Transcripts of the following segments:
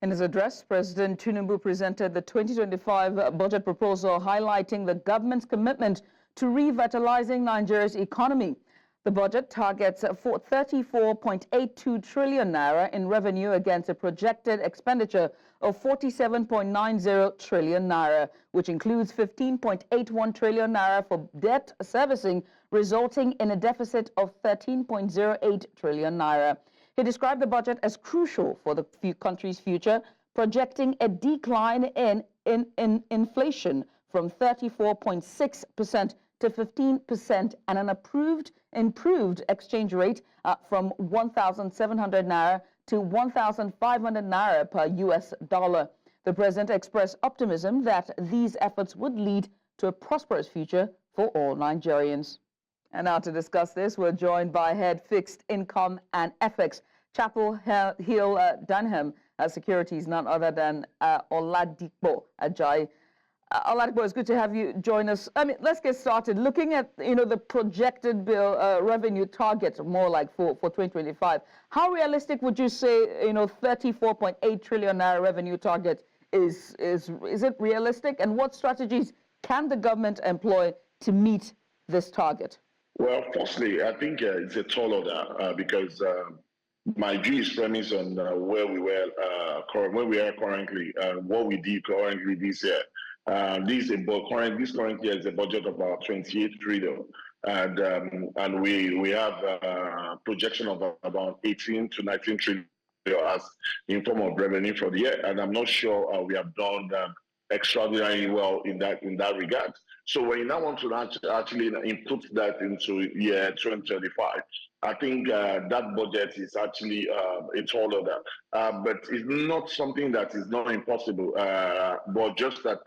In his address, President Tinubu presented the 2025 budget proposal highlighting the government's commitment to revitalizing Nigeria's economy. The budget targets for 34.82 trillion naira in revenue against a projected expenditure of 47.90 trillion naira, which includes 15.81 trillion naira for debt servicing, resulting in a deficit of 13.08 trillion naira. He described the budget as crucial for the country's future, projecting a decline in inflation from 34.6% to 15% and an improved exchange rate from 1,700 naira to 1,500 naira per US dollar. The president expressed optimism that these efforts would lead to a prosperous future for all Nigerians. And now to discuss this, we're joined by Head Fixed Income and FX, Chapel Hill Dunham Securities, none other than Oladipo Ajayi. Oladipo, it's good to have you join us. I mean, let's get started. Looking at, the projected bill revenue targets, more like for 2025, how realistic would you say, 34.8 trillion naira revenue target is it realistic? And what strategies can the government employ to meet this target? Well, firstly, I think it's a tall order because my view is premised on where we were currently, what we did currently this year. This current year is a budget of about 28 trillion, and we have a projection of about 18 to 19 trillion as in form of revenue for the year, and I'm not sure we have done extraordinarily well in that regard. So when you now want to actually input that into year 2035, I think that budget is actually a tall order, but it's not something that is not impossible, but just that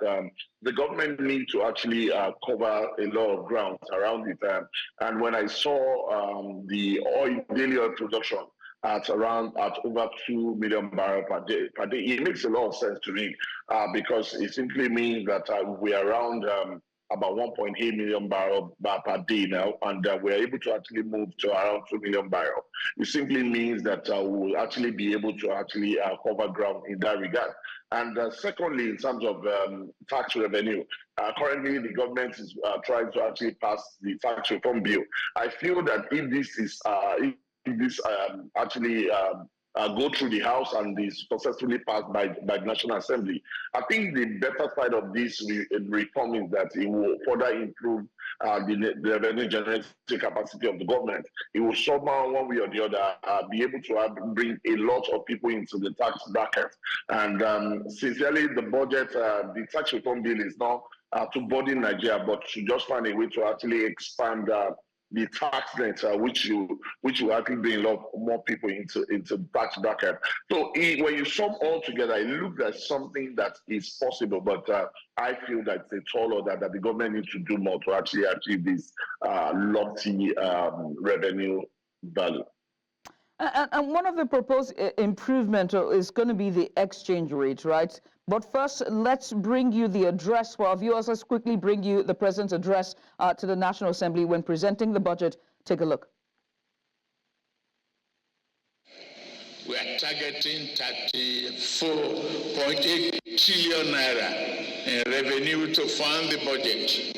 the government need to actually cover a lot of ground around it. And when I saw the daily oil production at over 2 million barrels per day, it makes a lot of sense to me because it simply means that we are around about 1.8 million barrels per day now, and we're able to actually move to around 2 million barrels. It simply means that we'll actually be able to actually cover ground in that regard. And secondly, in terms of tax revenue, currently the government is trying to actually pass the tax reform bill. I feel that if this is actually go through the House and is successfully passed by the National Assembly, I think the better side of this reform is that it will further improve the revenue generating capacity of the government. It will somehow, one way or the other, be able to bring a lot of people into the tax bracket. And sincerely, the budget, the tax reform bill is not to burden Nigeria, but to just find a way to actually expand the tax net, which will actually bring a lot more people into tax bracket. So when you sum all together, it looks like something that is possible, but I feel that it's a tall order that the government needs to do more to actually achieve this lofty revenue value. And one of the proposed improvements is going to be the exchange rate, right? But first, let's bring you the address for our viewers. Let's quickly bring you the President's address to the National Assembly when presenting the budget. Take a look. We are targeting 34.8 trillion naira in revenue to fund the budget.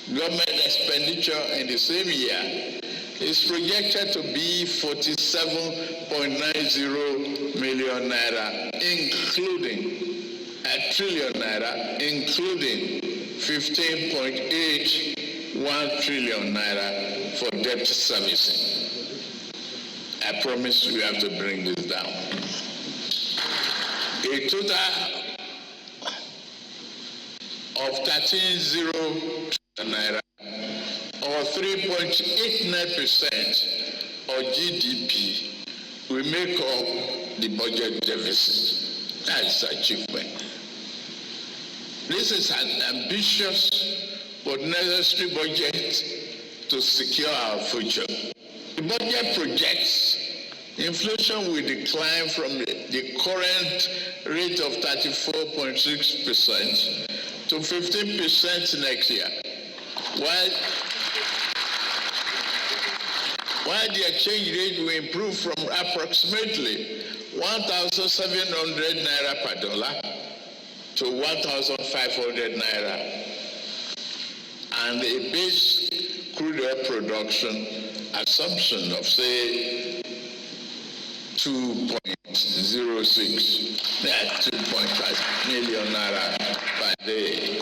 Government expenditure in the same year is projected to be 47.90 million naira, including a trillion naira, including 15.81 trillion naira for debt servicing. I promise we have to bring this down. A total of 13.0 trillion naira, or 3.89% of GDP, we make up the budget deficit. That is achievement. This is an ambitious but necessary budget to secure our future. The budget projects inflation will decline from the current rate of 34.6% to 15% next year, while the exchange rate will improve from approximately 1,700 naira per dollar to 1,500 naira, and a base crude oil production assumption of, say, 2.06, that's 2.5 million naira per day.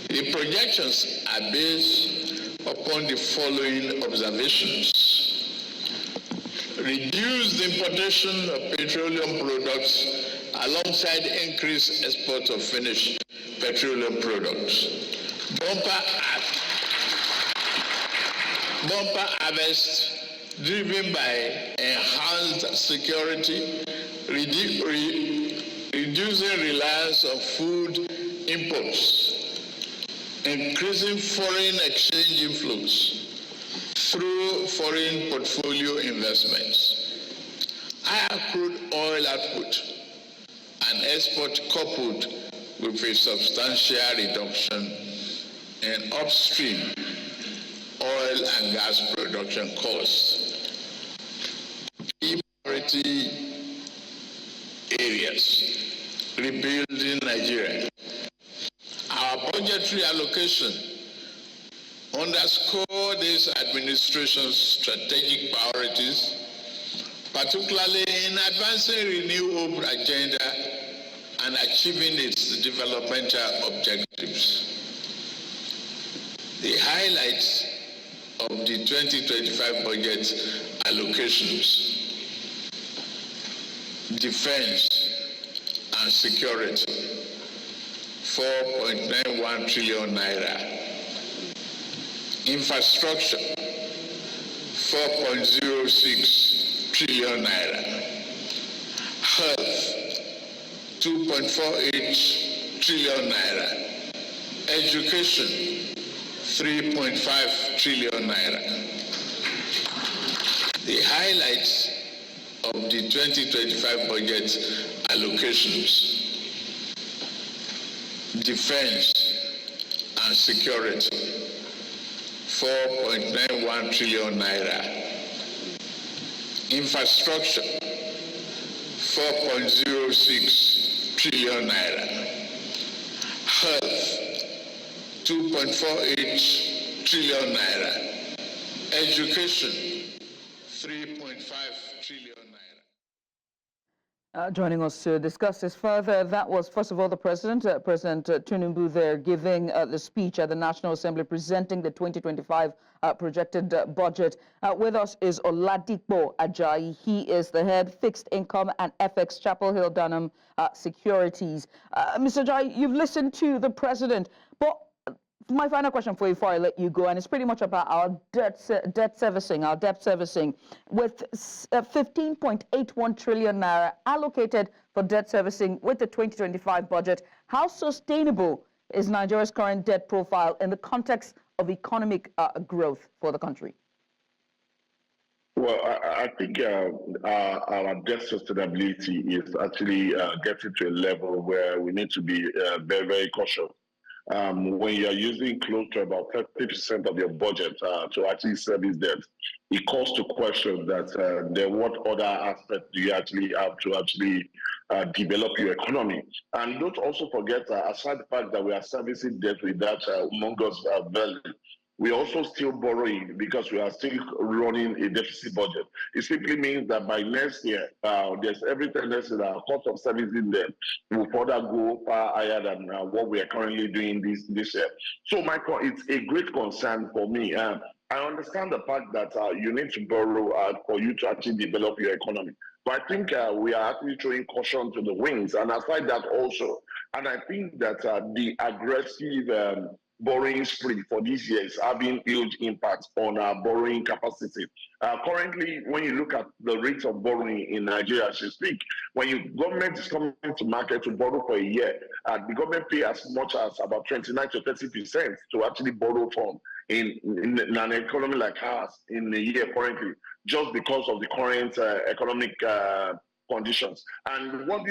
The projections are based upon the following observations. Reduced importation of petroleum products alongside increased export of finished petroleum products. Bumper harvest driven by enhanced security, reducing reliance on food imports, increasing foreign exchange inflows through foreign portfolio investments, higher crude oil output and export coupled with a substantial reduction in upstream oil and gas production costs. Key priority areas: rebuilding Nigeria. Our budgetary allocation underscore this administration's strategic priorities, particularly in advancing renewable agenda and achieving its developmental objectives. The highlights of the 2025 budget allocations: defense and security, 4.91 trillion naira. Infrastructure, 4.06 trillion naira. Health, 2.48 trillion naira. Education, 3.5 trillion naira. The highlights of the 2025 budget allocations: defense and security, 4.91 trillion naira. Infrastructure, 4.06 trillion naira. Health, 2.48 trillion naira. Education, 3.5 trillion naira. Joining us to discuss this further, that was, first of all, the President, President Tinubu there, giving the speech at the National Assembly, presenting the 2025 projected budget. With us is Oladipo Ajayi. He is the head fixed income and FX Chapel Hill Dunham Securities. Mr. Ajayi, you've listened to the President, but my final question for you before I let you go, and it's pretty much about our debt servicing, with 15.81 trillion naira allocated for debt servicing with the 2025 budget. How sustainable is Nigeria's current debt profile in the context of economic growth for the country? Well, I think our debt sustainability is actually getting to a level where we need to be very, very cautious. When you're using close to about 30% of your budget to actually service debt, it calls to question that then what other aspects do you actually have to actually develop your economy? And don't also forget, aside the fact that we are servicing debt with that humongous value, we also still borrowing because we are still running a deficit budget. It simply means that by next year, there's every tendency that our cost of servicing debt will further go far higher than what we are currently doing this year. So, Michael, it's a great concern for me. I understand the fact that you need to borrow for you to actually develop your economy. But I think we are actually throwing caution to the winds. And aside that also, and I think that the aggressive borrowing spree for this year is having huge impact on our borrowing capacity. Currently, when you look at the rates of borrowing in Nigeria as you speak, when government is coming to market to borrow for a year, the government pay as much as about 29 to 30% to actually borrow from in an economy like ours in a year currently, just because of the current economic conditions. And what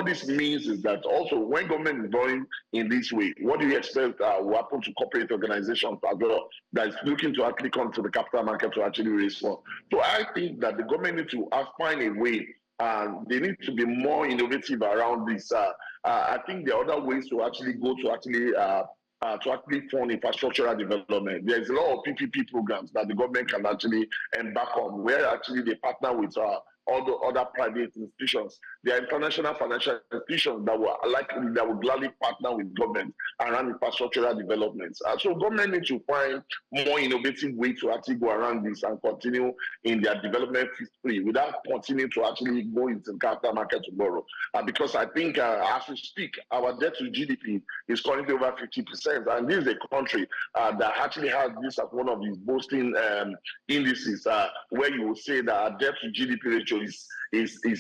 this means is that also when government is going in this way, what do you expect will happen to corporate organizations as well that is looking to actually come to the capital market to actually raise funds? So I think that the government needs to find a way. They need to be more innovative around this. I think there are other ways to actually go to actually fund infrastructural development. There's a lot of PPP programs that the government can actually embark on, where actually they partner with all the other private institutions. There are international financial institutions that will gladly partner with government around infrastructural developments. So government needs to find more innovative ways to actually go around this and continue in their development history without continuing to actually go into the capital market to borrow. Because I think as we speak, our debt to GDP is currently over 50%. And this is a country that actually has this as one of these boasting indices where you will say that our debt to GDP ratio is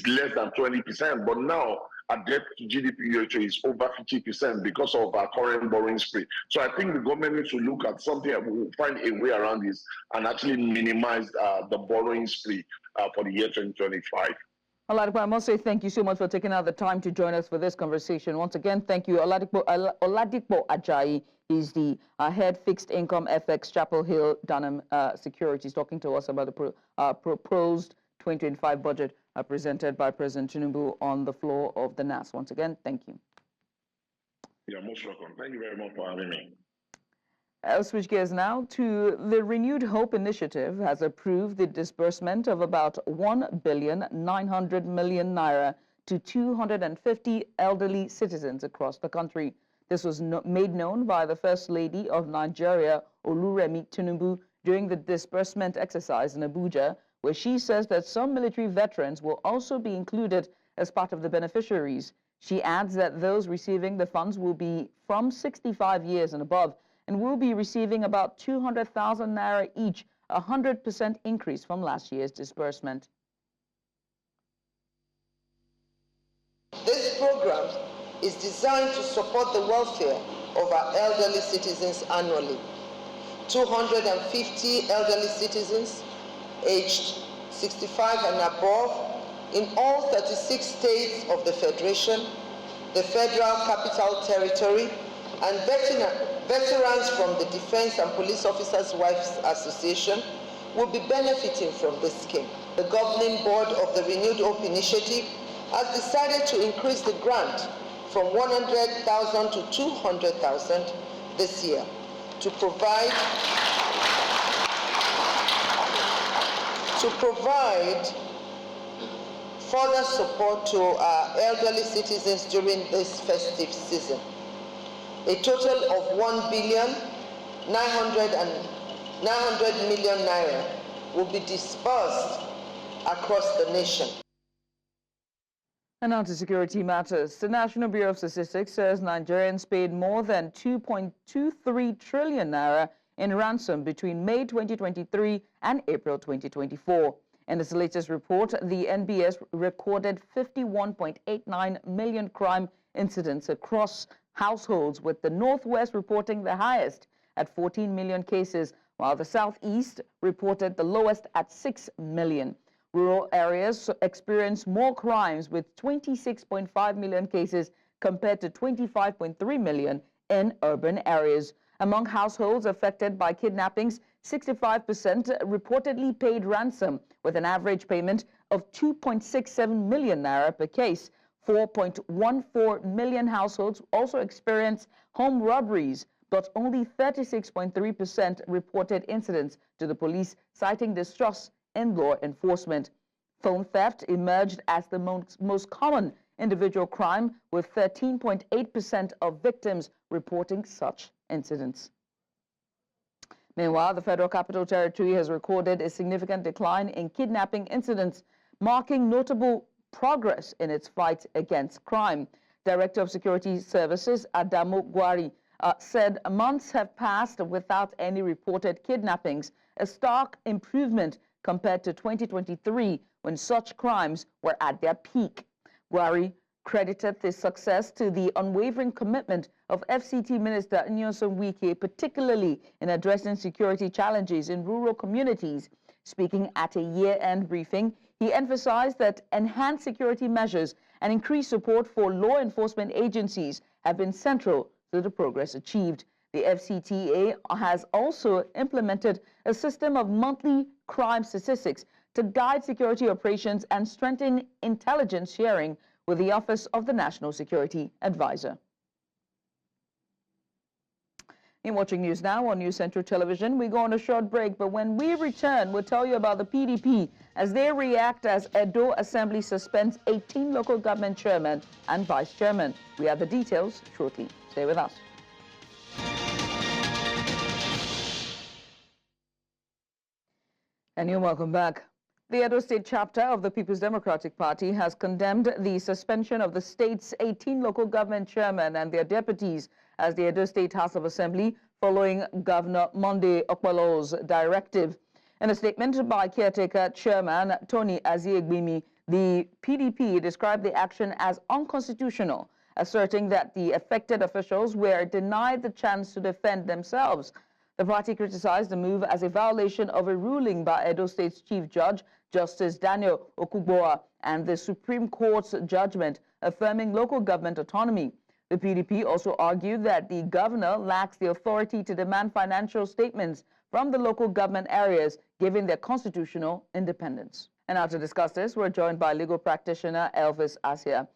less than 20%, but now our debt to GDP ratio is over 50% because of our current borrowing spree. So I think the government needs to look at something that will find a way around this and actually minimize the borrowing spree for the year 2025. Oladipo, I must say thank you so much for taking out the time to join us for this conversation. Once again, thank you. Oladipo Ajayi is the head fixed income FX Chapel Hill Dunham Securities, talking to us about the proposed 2025 budget presented by President Tinubu on the floor of the NAS. Once again, thank you. You're most welcome. Thank you very much for having me. I'll switch gears now to the Renewed Hope Initiative has approved the disbursement of about 1,900 million naira to 250 elderly citizens across the country. This was made known by the First Lady of Nigeria, Oluremi Tinubu, during the disbursement exercise in Abuja, where she says that some military veterans will also be included as part of the beneficiaries. She adds that those receiving the funds will be from 65 years and above and will be receiving about 200,000 naira each, a 100% increase from last year's disbursement. This program is designed to support the welfare of our elderly citizens annually. 250 elderly citizens aged 65 and above in all 36 states of the Federation, the Federal Capital Territory, and veterans from the Defense and Police Officers' Wives Association will be benefiting from this scheme. The governing board of the Renewed Hope Initiative has decided to increase the grant from 100,000 to 200,000 this year to provide further support to our elderly citizens during this festive season. A total of 1,900 million naira will be disbursed across the nation. And now to security matters. The National Bureau of Statistics says Nigerians paid more than 2.23 trillion naira in ransom between May 2023 and April 2024. In its latest report, the NBS recorded 51.89 million crime incidents across households, with the Northwest reporting the highest at 14 million cases, while the Southeast reported the lowest at 6 million. Rural areas experienced more crimes with 26.5 million cases compared to 25.3 million in urban areas. Among households affected by kidnappings, 65% reportedly paid ransom, with an average payment of 2.67 million naira per case. 4.14 million households also experienced home robberies, but only 36.3% reported incidents to the police, citing distrust in law enforcement. Phone theft emerged as the most common individual crime, with 13.8% of victims reporting such incidents. Meanwhile, the Federal Capital Territory has recorded a significant decline in kidnapping incidents, marking notable progress in its fight against crime. Director of Security Services Adamu Gwari said months have passed without any reported kidnappings, a stark improvement compared to 2023, when such crimes were at their peak. Gwari credited this success to the unwavering commitment of FCT Minister Nyesom Wike, particularly in addressing security challenges in rural communities. Speaking at a year-end briefing, He emphasized that enhanced security measures and increased support for law enforcement agencies have been central to the progress achieved. The FCTA has also implemented a system of monthly crime statistics to guide security operations and strengthen intelligence sharing with the Office of the National Security Advisor. In watching news now on News Central Television, we go on a short break, but when we return, we'll tell you about the PDP as they react as Edo Assembly suspends 18 local government chairmen and vice chairmen. We have the details shortly. Stay with us. And you're welcome back. The Edo State chapter of the People's Democratic Party has condemned the suspension of the state's 18 local government chairmen and their deputies as the Edo State House of Assembly following Governor Monday Okpalo's directive. In a statement by caretaker chairman Tony Aziegbimi, the PDP described the action as unconstitutional, asserting that the affected officials were denied the chance to defend themselves. The party criticized the move as a violation of a ruling by Edo State's Chief Judge, Justice Daniel Okugboa, and the Supreme Court's judgment affirming local government autonomy. The PDP also argued that the governor lacks the authority to demand financial statements from the local government areas, given their constitutional independence. And now to discuss this, we're joined by legal practitioner Elvis Asia.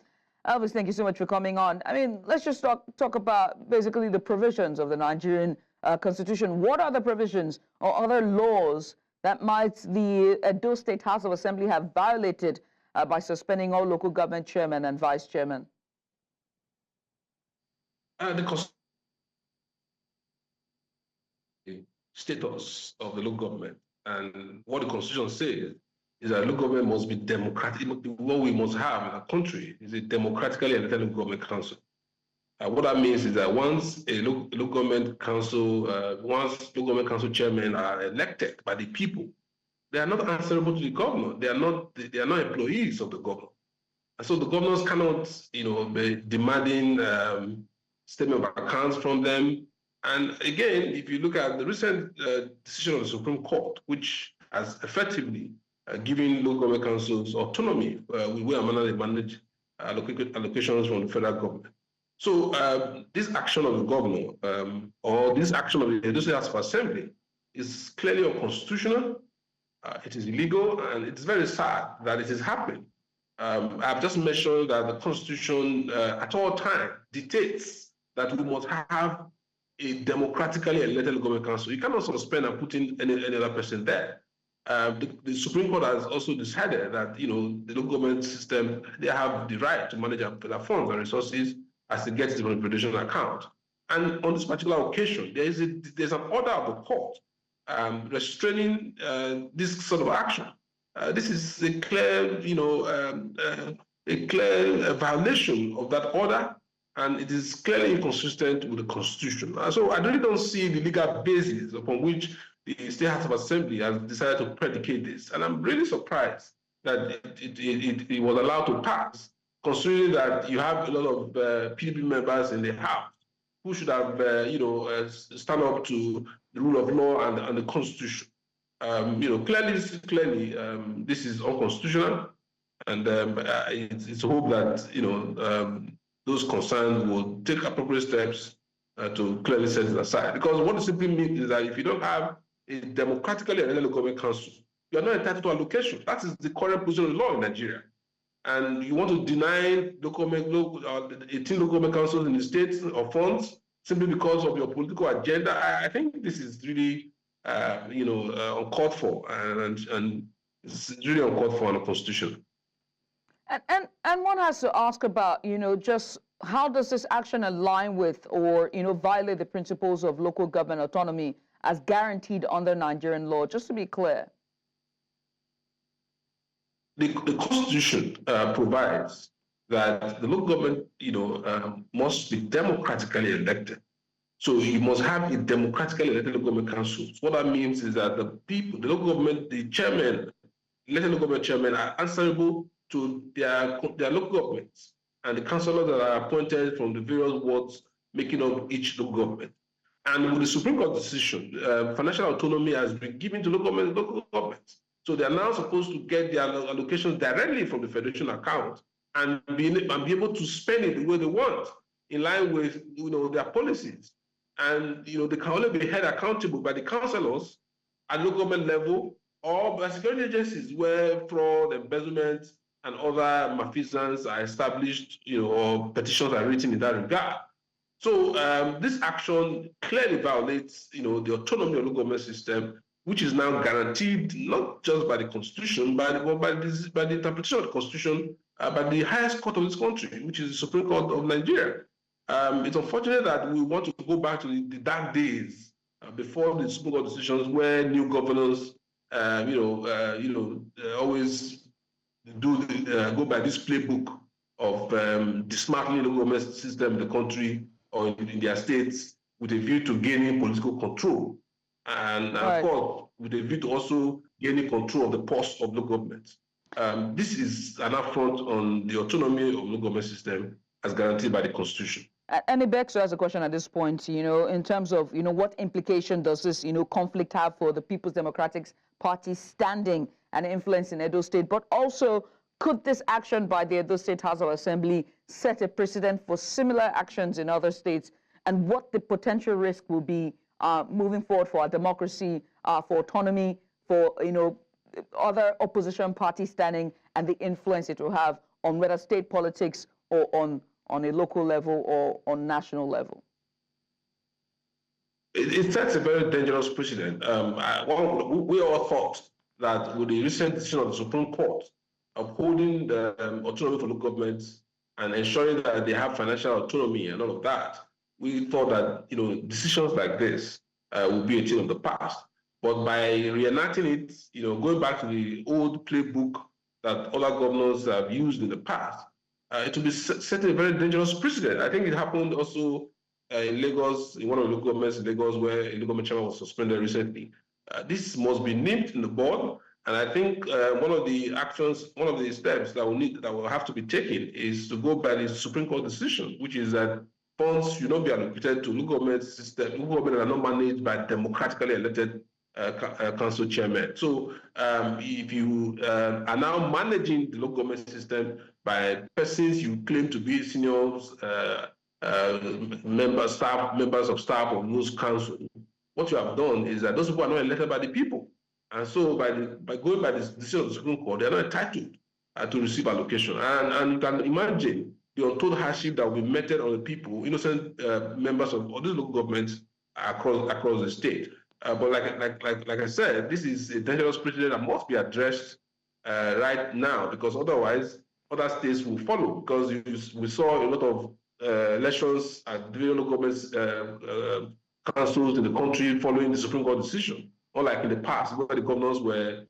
Elvis, thank you so much for coming on. I mean, let's just talk about basically the provisions of the Nigerian Constitution. What are the provisions or other laws that might the Edo State House of Assembly have violated by suspending all local government chairmen and vice chairmen? The status of the local government and what the Constitution says is that local government must be democratic. What we must have in our country is a democratically elected local government council. What that means is that once a local government council chairmen are elected by the people, they are not answerable to the governor. They are not employees of the governor, and so the governors cannot, be demanding statement of accounts from them. And again, if you look at the recent decision of the Supreme Court, which has effectively given local government councils autonomy, we are manner they manage allocations from the federal government. So this action of the governor or this action of the Edo State House of Assembly is clearly unconstitutional. It is illegal, and it's very sad that it is happening. I've just mentioned that the Constitution at all times dictates that we must have a democratically elected government council. You cannot suspend and put in any other person there. The Supreme Court has also decided that the local government system, they have the right to manage their funds and resources as they get to the reputation account. And on this particular occasion, there's an order of the court restraining this sort of action. This is a clear, violation of that order, and it is clearly inconsistent with the Constitution. So I really don't see the legal basis upon which the State House of Assembly has decided to predicate this. And I'm really surprised that it was allowed to pass, considering that you have a lot of PDP members in the House who should have, stand up to the rule of law and the Constitution. Clearly, this is unconstitutional, and it's a hope that those concerned will take appropriate steps to clearly set it aside. Because what it simply means is that if you don't have a democratically elected local government council, you are not entitled to allocation. That is the current position of the law in Nigeria. And you want to deny 18 local government councils in the states of funds simply because of your political agenda. I think this is really, uncalled for, and it's really uncalled for and unconstitutional. And one has to ask about, just how does this action align with or, violate the principles of local government autonomy as guaranteed under Nigerian law, just to be clear? The Constitution provides that the local government, must be democratically elected. So you must have a democratically elected local government council. What that means is that the people, the local government, the chairman, elected local government chairmen are answerable to their local governments and the councillors that are appointed from the various wards making up each local government. And with the Supreme Court decision, financial autonomy has been given to local governments. So they are now supposed to get their allocations directly from the federation account and be able to spend it the way they want, in line with their policies. And they can only be held accountable by the councillors at local government level or by security agencies where fraud, embezzlement, and other malfeasance are established, or petitions are written in that regard. So this action clearly violates, the autonomy of the local government system, which is now guaranteed not just by the Constitution, but by the interpretation of the Constitution by the highest court of this country, which is the Supreme Court of Nigeria. It's unfortunate that we want to go back to the dark days before the Supreme Court decisions, where new governors, always go by this playbook of dismantling the government system in the country or in their states with a view to gaining political control. And of course, with a view to also gaining control of the purse of the government. This is an affront on the autonomy of the government system as guaranteed by the Constitution. And it begs to ask a question at this point, in terms of, what implication does this, conflict have for the People's Democratic Party's standing and influence in Edo State? But also, could this action by the Edo State House of Assembly set a precedent for similar actions in other states, and what the potential risk will be moving forward for our democracy, for autonomy, for, other opposition parties standing, and the influence it will have on whether state politics or on a local level or on national level? It sets a very dangerous precedent. We all thought that with the recent decision of the Supreme Court upholding the autonomy for local governments and ensuring that they have financial autonomy and all of that, we thought that decisions like this would be a thing of the past. But by reenacting it, going back to the old playbook that other governors have used in the past, it will be setting a very dangerous precedent. I think it happened also in Lagos, in one of the local governments in Lagos, where a local government chairman was suspended recently. This must be nipped in the bud, and I think one of the steps that will have to be taken is to go by the Supreme Court decision, which is that funds should not be allocated to local government system. Local government are not managed by democratically elected council chairman. So if you are now managing the local government system by persons you claim to be seniors, members of staff of those council, what you have done is that those people are not elected by the people. And so by going by this decision of the Supreme Court, they are not entitled to receive allocation. And you can imagine the untold hardship that will be meted on the people, innocent members of all these local governments across the state. But like I said, this is a dangerous precedent that must be addressed right now, because otherwise other states will follow. Because we saw a lot of elections at the local government councils in the country following the Supreme Court decision, unlike in the past, where the governors were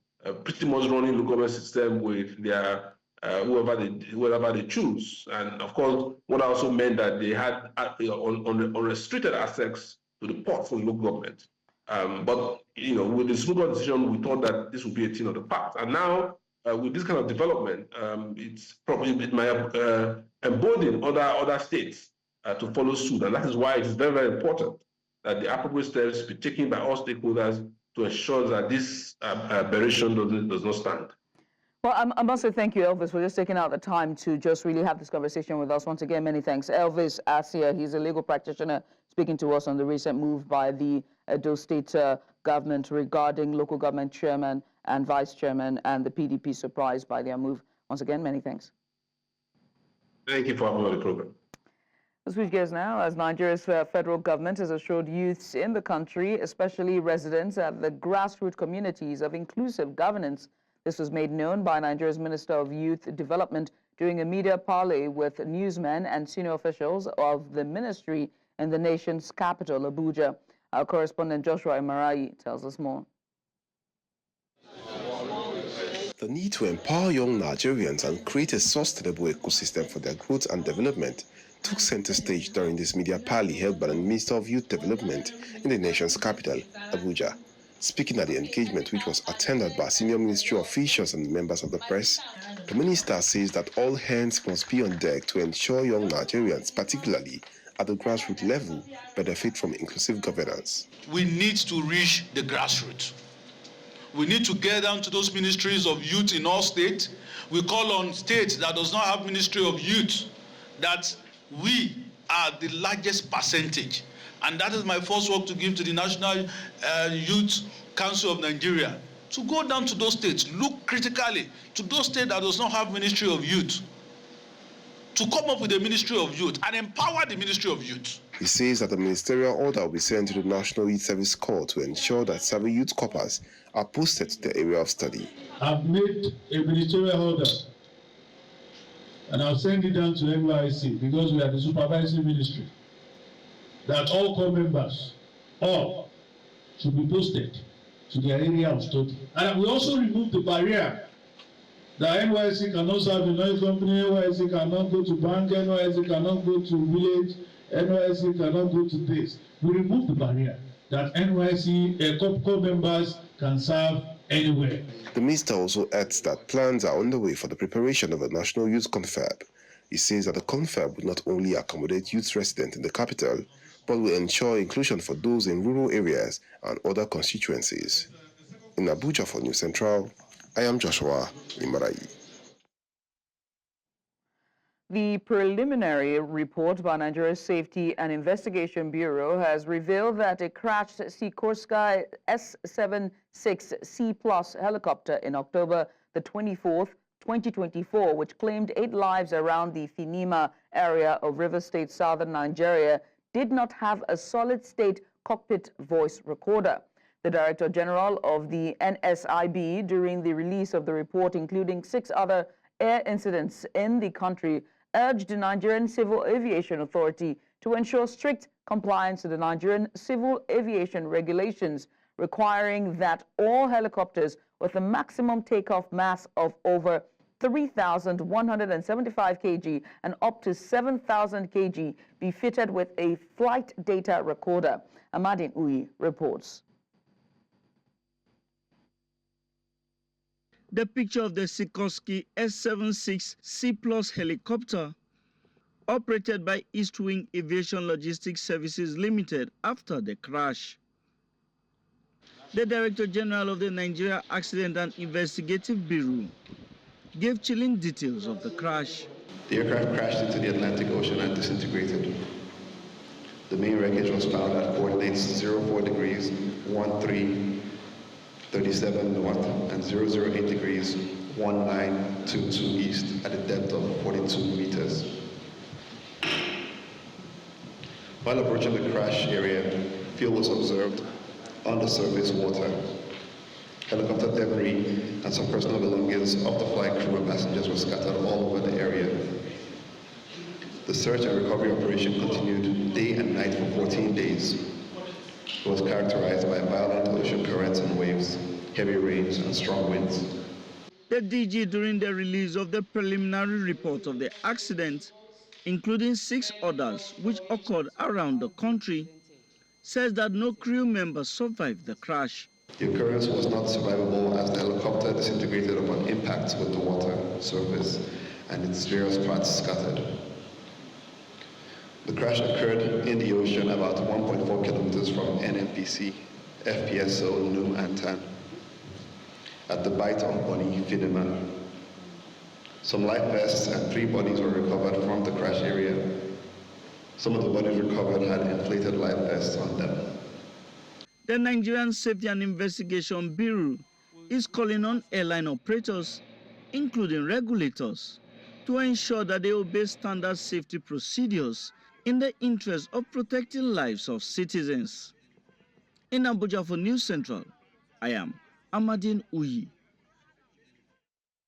pretty much running the government system with their whoever they choose. And of course, what also meant that they had unrestricted access to the port from local government. But with the Supreme Court decision, we thought that this would be a thing of the past. And now, with this kind of development, it might embolden other states to follow suit. And that is why it is very, very important that the appropriate steps be taken by all stakeholders to ensure that this aberration does not stand. Well, I must say thank you, Elvis, for just taking out the time to just really have this conversation with us. Once again, many thanks. Elvis Asia, he's a legal practitioner speaking to us on the recent move by the Edo State government regarding local government chairman and vice chairman, and the PDP surprised by their move. Once again, many thanks. Thank you for having me on the program. Let's switch gears now, as Nigeria's federal government has assured youths in the country, especially residents at the grassroots communities, of inclusive governance. This was made known by Nigeria's Minister of Youth Development during a media parley with newsmen and senior officials of the ministry in the nation's capital, Abuja. Our correspondent Joshua Imarai tells us more. The need to empower young Nigerians and create a sustainable ecosystem for their growth and development took center stage during this media parley held by the Minister of Youth Development in the nation's capital, Abuja. Speaking at the engagement, which was attended by senior ministry officials and members of the press, the minister says that all hands must be on deck to ensure young Nigerians, particularly at the grassroots level, benefit from inclusive governance. We need to reach the grassroots. We need to get down to those ministries of youth in all states. We call on states that does not have ministry of youth, that we are the largest percentage. And that is my first work to give to the National Youth Council of Nigeria, to go down to those states, look critically to those states that does not have ministry of youth, to come up with a ministry of youth and empower the ministry of youth. He says that the ministerial order will be sent to the National Youth Service Corps to ensure that several youth corpers are posted to the area of study. I've made a ministerial order and I'll send it down to NYSC because we are the supervisory ministry, that all corps members, all, should be posted to their area of study. And we also remove the barrier that NYSC cannot serve in oil company, NYSC cannot go to bank, NYSC cannot go to village, NYSC cannot go to this. We remove the barrier that NYSC corps members can serve anywhere. The minister also adds that plans are underway for the preparation of a national youth confab. He says that the confab will not only accommodate youth residents in the capital, but will ensure inclusion for those in rural areas and other constituencies. In Abuja for News Central, I am Joshua Imarayi. The preliminary report by Nigeria's Safety and Investigation Bureau has revealed that a crashed Sikorsky S-76C+ helicopter in October the 24th, 2024, which claimed 8 lives around the Finima area of River State, southern Nigeria, did not have a solid-state cockpit voice recorder. The Director General of the NSIB, during the release of the report, including 6 other air incidents in the country, urged the Nigerian Civil Aviation Authority to ensure strict compliance to the Nigerian Civil Aviation regulations, requiring that all helicopters with a maximum takeoff mass of over 3,175 kg and up to 7,000 kg be fitted with a flight data recorder. Amadin Uyi reports. The picture of the Sikorsky S-76C+ helicopter, operated by East Wing Aviation Logistics Services Limited after the crash. The Director General of the Nigeria Accident and Investigative Bureau gave chilling details of the crash. The aircraft crashed into the Atlantic Ocean and disintegrated. The main wreckage was found at coordinates 04 degrees 1337 north and 008 degrees 1922 east at a depth of 42 meters. While approaching the crash area, fuel was observed on the surface water. Helicopter debris and some personal belongings of the flight crew and passengers were scattered all over the area. The search and recovery operation continued day and night for 14 days. It was characterized by violent ocean currents and waves, heavy rains, and strong winds. The DG, during the release of the preliminary report of the accident, including 6 others which occurred around the country, says that no crew members survived the crash. The occurrence was not survivable as the helicopter disintegrated upon impact with the water surface and its various parts scattered. The crash occurred in the ocean about 1.4 kilometers from NNPC, FPSO Num Antan, at the Bight of Bonny, Finima. Some life vests and 3 bodies were recovered from the crash area. Some of the bodies recovered had inflated life vests on them. The Nigerian Safety and Investigation Bureau is calling on airline operators, including regulators, to ensure that they obey standard safety procedures in the interest of protecting lives of citizens. In Abuja for News Central, I am Amadin Uyi.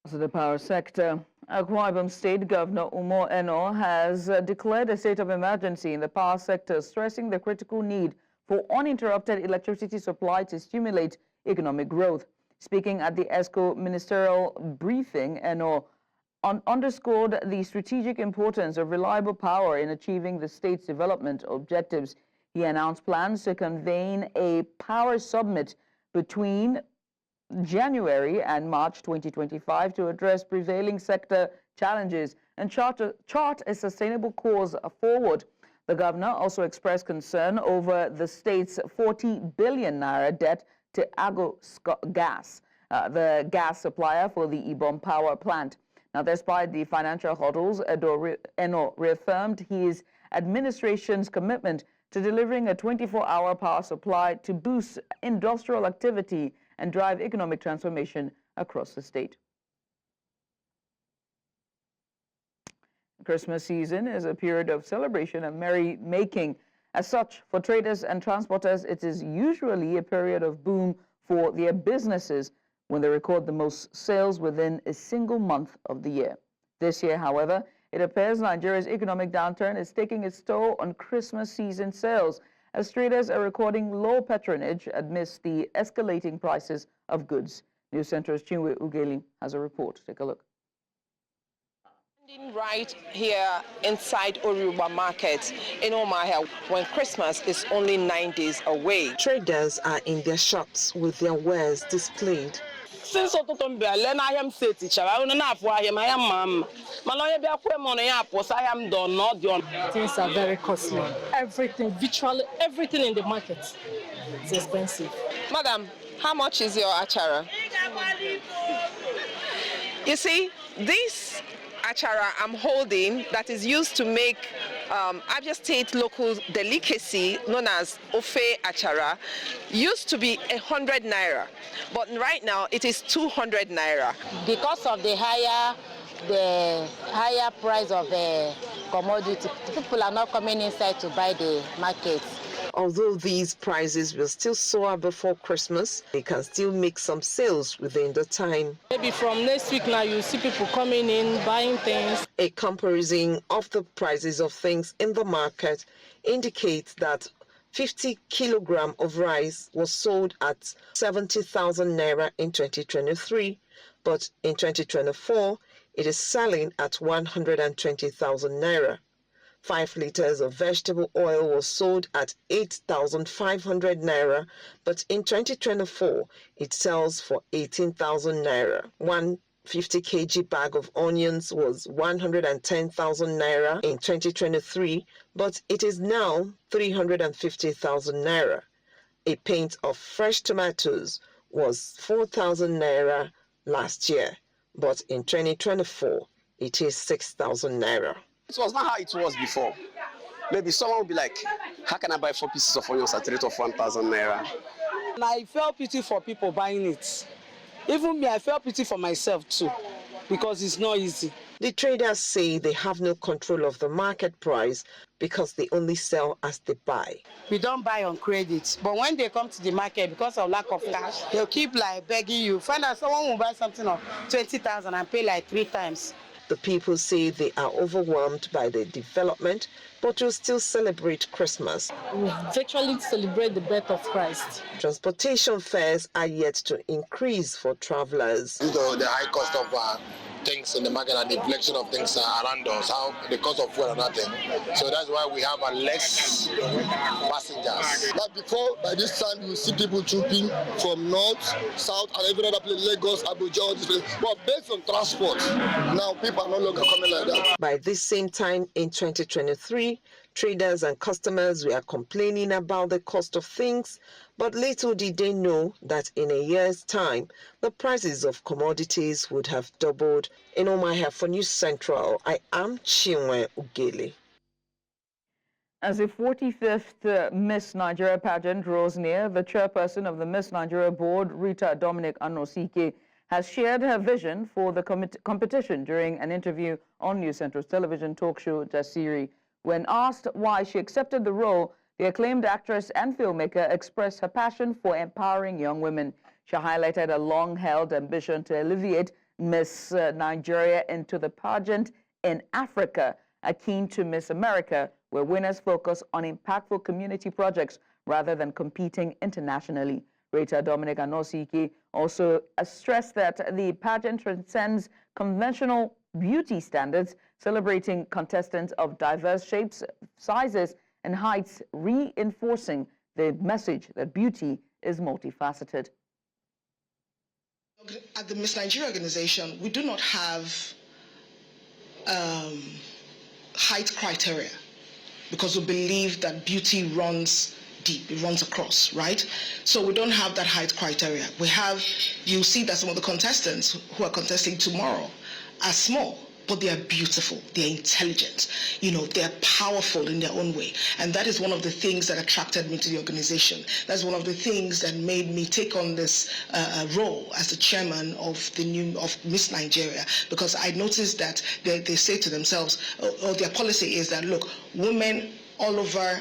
To the power sector, Akwa Ibom State Governor Umar Eno has declared a state of emergency in the power sector, stressing the critical need for uninterrupted electricity supply to stimulate economic growth. Speaking at the ESCO ministerial briefing, Eno underscored the strategic importance of reliable power in achieving the state's development objectives. He announced plans to convene a power summit between January and March 2025 to address prevailing sector challenges and chart a sustainable course forward. The governor also expressed concern over the state's 40 billion naira debt to Agro Gas, the gas supplier for the Ibom power plant. Now, despite the financial hurdles, Eno reaffirmed his administration's commitment to delivering a 24-hour power supply to boost industrial activity and drive economic transformation across the state. Christmas season is a period of celebration and merry-making. As such, for traders and transporters, it is usually a period of boom for their businesses when they record the most sales within a single month of the year. This year, however, it appears Nigeria's economic downturn is taking its toll on Christmas season sales, as traders are recording low patronage amidst the escalating prices of goods. News Center's Chinwe Ugeli has a report. Take a look. Right here inside Oriuba Market in Omaha, when Christmas is only 9 days away. Traders are in their shops with their wares displayed. Since things are very costly. Everything, virtually everything in the market is expensive. Madam, how much is your achara? You see, this achara I'm holding that is used to make Abia State local delicacy known as Ofe achara used to be 100 naira, but right now it is 200 naira. Because of the higher price of the commodity, people are not coming inside to buy the market. Although these prices will still soar before Christmas, they can still make some sales within the time. Maybe from next week now, you see people coming in, buying things. A comparison of the prices of things in the market indicates that 50 kilogram of rice was sold at 70,000 naira in 2023, but in 2024, it is selling at 120,000 naira. 5 liters of vegetable oil was sold at 8,500 naira, but in 2024, it sells for 18,000 naira. 150 kg bag of onions was 110,000 naira in 2023, but it is now 350,000 naira. A pint of fresh tomatoes was 4,000 naira last year, but in 2024, it is 6,000 naira. It was not how it was before. Maybe someone would be like, how can I buy 4 pieces of onions at a rate of 1,000 naira? And I felt pity for people buying it. Even me, I felt pity for myself too, because it's not easy. The traders say they have no control of the market price because they only sell as they buy. We don't buy on credit, but when they come to the market, because of lack of cash, they'll keep like begging you. Find out someone will buy something of 20,000 and pay like 3 times. The people say they are overwhelmed by the development, but will still celebrate Christmas. We virtually celebrate the birth of Christ. Transportation fares are yet to increase for travelers. Due to the high cost of things in the market and the inflation of things around us, how the cost of fuel and nothing. So that's why we have less passengers. Like before, by this time, you see people trooping from north, south, and every other place, Lagos, Abuja, all this place. But based on transport, now people are no longer coming like that. By this same time in 2023, traders and customers were complaining about the cost of things, but little did they know that in a year's time, the prices of commodities would have doubled. In Omaha for News Central, I am Chinwe Ugeli. As the 45th Miss Nigeria pageant draws near, the chairperson of the Miss Nigeria board, Rita Dominic Os, has shared her vision for the competition during an interview on News Central's television talk show, Jasiri. When asked why she accepted the role, the acclaimed actress and filmmaker expressed her passion for empowering young women. She highlighted a long-held ambition to alleviate Miss Nigeria into the pageant in Africa, akin to Miss America, where winners focus on impactful community projects rather than competing internationally. Rita Dominic Os also stressed that the pageant transcends conventional beauty standards, celebrating contestants of diverse shapes, sizes, and heights, reinforcing the message that beauty is multifaceted. At the Miss Nigeria organization, we do not have height criteria because we believe that beauty runs deep. It runs across, right? So we don't have that height criteria. You see that some of the contestants who are contesting tomorrow are small, but they are beautiful, they're intelligent, they're powerful in their own way. And that is one of the things that attracted me to the organization. That's one of the things that made me take on this role as the chairman of Miss Nigeria, because I noticed that they say to themselves, or their policy is that, look, women all over,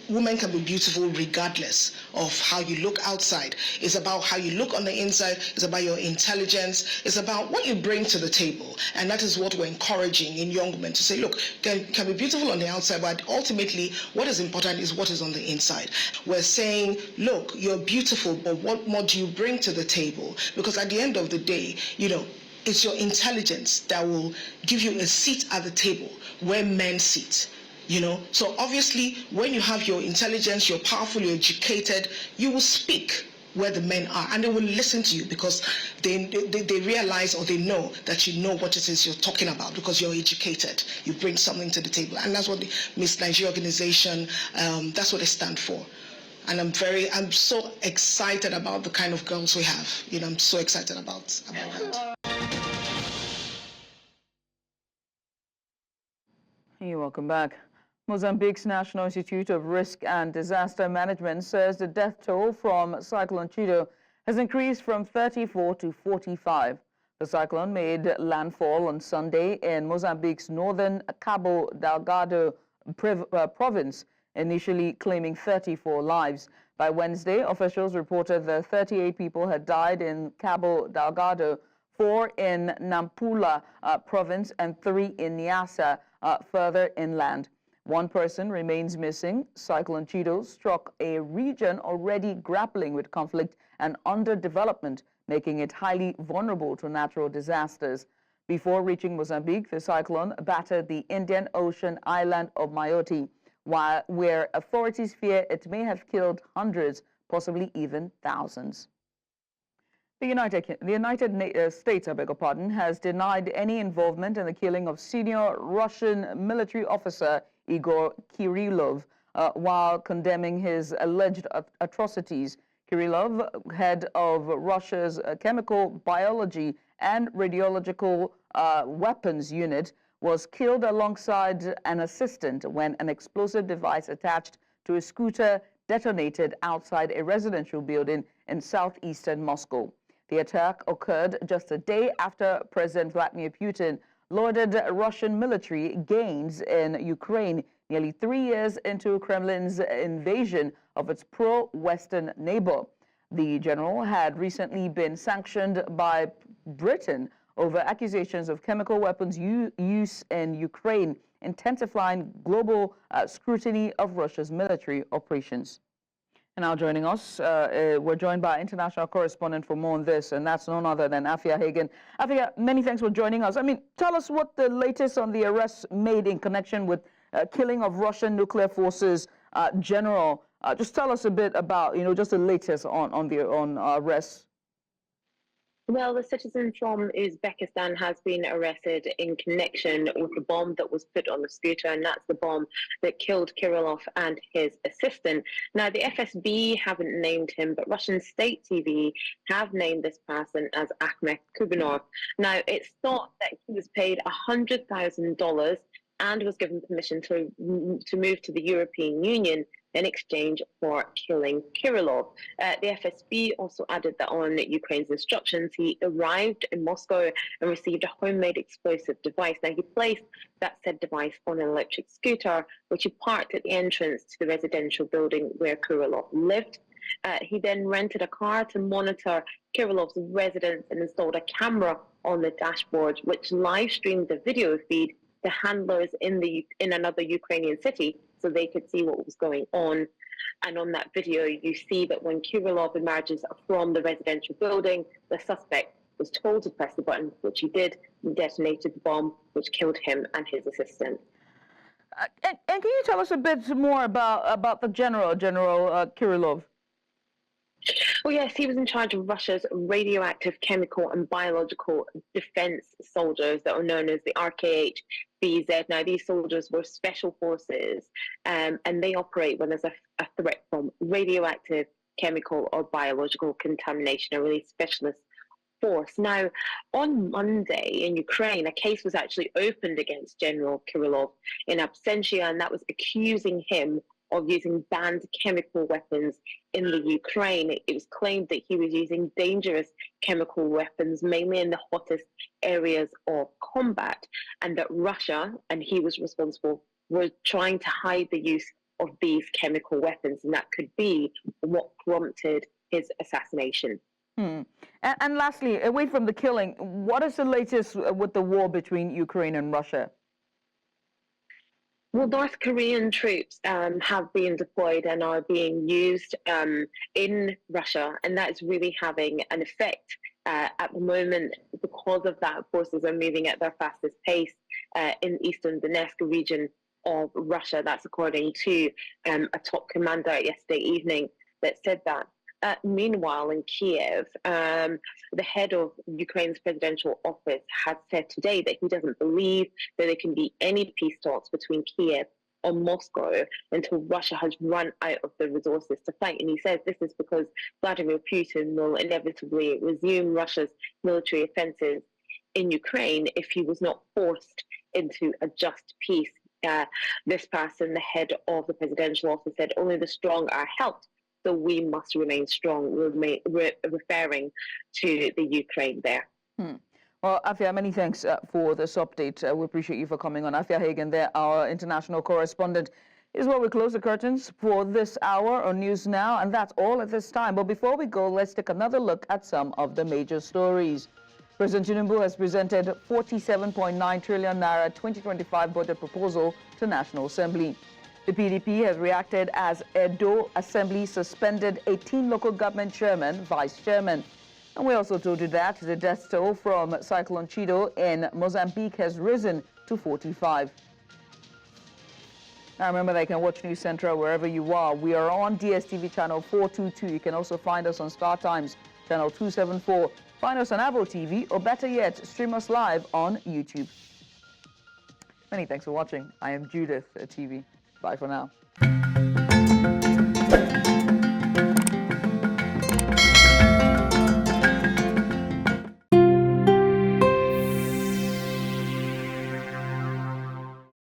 women can be beautiful regardless of how you look outside. It's about how you look on the inside. It's about your intelligence. It's about what you bring to the table. And that is what we're encouraging in young men to say, look, can be beautiful on the outside, but ultimately what is important is what is on the inside. We're saying, look, you're beautiful, but what more do you bring to the table? Because at the end of the day, it's your intelligence that will give you a seat at the table where men sit. So obviously when you have your intelligence, you're powerful, you're educated, you will speak where the men are, and they will listen to you because they realize, or they know that you know what it is you're talking about because you're educated. You bring something to the table, and that's what the Miss Nigeria organization, that's what they stand for. And I'm so excited about the kind of girls we have. I'm so excited about that. You're welcome back. Mozambique's National Institute of Risk and Disaster Management says the death toll from Cyclone Chodo has increased from 34 to 45. The cyclone made landfall on Sunday in Mozambique's northern Cabo Delgado province, initially claiming 34 lives. By Wednesday, officials reported that 38 people had died in Cabo Delgado, 4 in Nampula province and 3 in Niassa, further inland. 1 person remains missing. Cyclone Chodo struck a region already grappling with conflict and underdevelopment, making it highly vulnerable to natural disasters. Before reaching Mozambique, the cyclone battered the Indian Ocean island of Mayotte, where authorities fear it may have killed hundreds, possibly even thousands. The United States, has denied any involvement in the killing of senior Russian military officer Igor Kirillov, while condemning his alleged atrocities. Kirillov, head of Russia's chemical, biology, and radiological weapons unit, was killed alongside an assistant when an explosive device attached to a scooter detonated outside a residential building in southeastern Moscow. The attack occurred just a day after President Vladimir Putin lauded Russian military gains in Ukraine, nearly 3 years into Kremlin's invasion of its pro-Western neighbor. The general had recently been sanctioned by Britain over accusations of chemical weapons use in Ukraine, intensifying global scrutiny of Russia's military operations. And now joining us, we're joined by our international correspondent for more on this, and that's none other than Afia Hagen. Afia, many thanks for joining us. Tell us what the latest on the arrests made in connection with killing of Russian nuclear forces general. Just tell us a bit about, just the latest on arrests. Well, the citizen from Uzbekistan has been arrested in connection with the bomb that was put on the scooter, and that's the bomb that killed Kirillov and his assistant. Now, the FSB haven't named him, but Russian state TV have named this person as Ahmed Kubinov. Now, it's thought that he was paid $100,000 and was given permission to move to the European Union in exchange for killing Kirillov. The FSB also added that on Ukraine's instructions, he arrived in Moscow and received a homemade explosive device. Now, he placed that said device on an electric scooter, which he parked at the entrance to the residential building where Kirillov lived. He then rented a car to monitor Kirillov's residence and installed a camera on the dashboard, which live streamed the video feed to handlers in another Ukrainian city, so they could see what was going on. And on that video, you see that when Kirillov emerges from the residential building, the suspect was told to press the button, which he did, and detonated the bomb, which killed him and his assistant. And can you tell us a bit more about the General Kirillov? Well, yes, he was in charge of Russia's radioactive, chemical, and biological defense soldiers that are known as the RKHBZ. Now, these soldiers were special forces, and they operate when there's a threat from radioactive, chemical, or biological contamination, a really specialist force. Now, on Monday in Ukraine, a case was actually opened against General Kirillov in absentia, and that was accusing him of using banned chemical weapons in the Ukraine. It was claimed that he was using dangerous chemical weapons, mainly in the hottest areas of combat, and that Russia, and he was responsible, were trying to hide the use of these chemical weapons, and that could be what prompted his assassination. And lastly, away from the killing, what is the latest with the war between Ukraine and Russia? Well, North Korean troops have been deployed and are being used in Russia, and that is really having an effect at the moment. Because of that, forces are moving at their fastest pace in eastern Donetsk region of Russia. That's according to a top commander yesterday evening that said that. Meanwhile, in Kiev, the head of Ukraine's presidential office has said today that he doesn't believe that there can be any peace talks between Kiev or Moscow until Russia has run out of the resources to fight. And he says this is because Vladimir Putin will inevitably resume Russia's military offensives in Ukraine if he was not forced into a just peace. This person, the head of the presidential office, said only the strong are helped. So we must remain strong, referring to the Ukraine there. Well, Afia, many thanks for this update. We appreciate you for coming on. Afia Hagen there, our international correspondent. Is where we close the curtains for this hour on News Now, and that's all at this time. But before we go, let's take another look at some of the major stories. President Tinubu has presented 47.9 trillion naira 2025 budget proposal to National Assembly. The PDP has reacted as Edo Assembly suspended 18 local government chairmen, vice chairmen. And we also told you that the death toll from Cyclone Chodo in Mozambique has risen to 45. Now remember that you can watch News Central wherever you are. We are on DSTV channel 422. You can also find us on Star Times channel 274. Find us on Apple TV, or better yet, stream us live on YouTube. Many thanks for watching. I am Judith TV. Bye for now.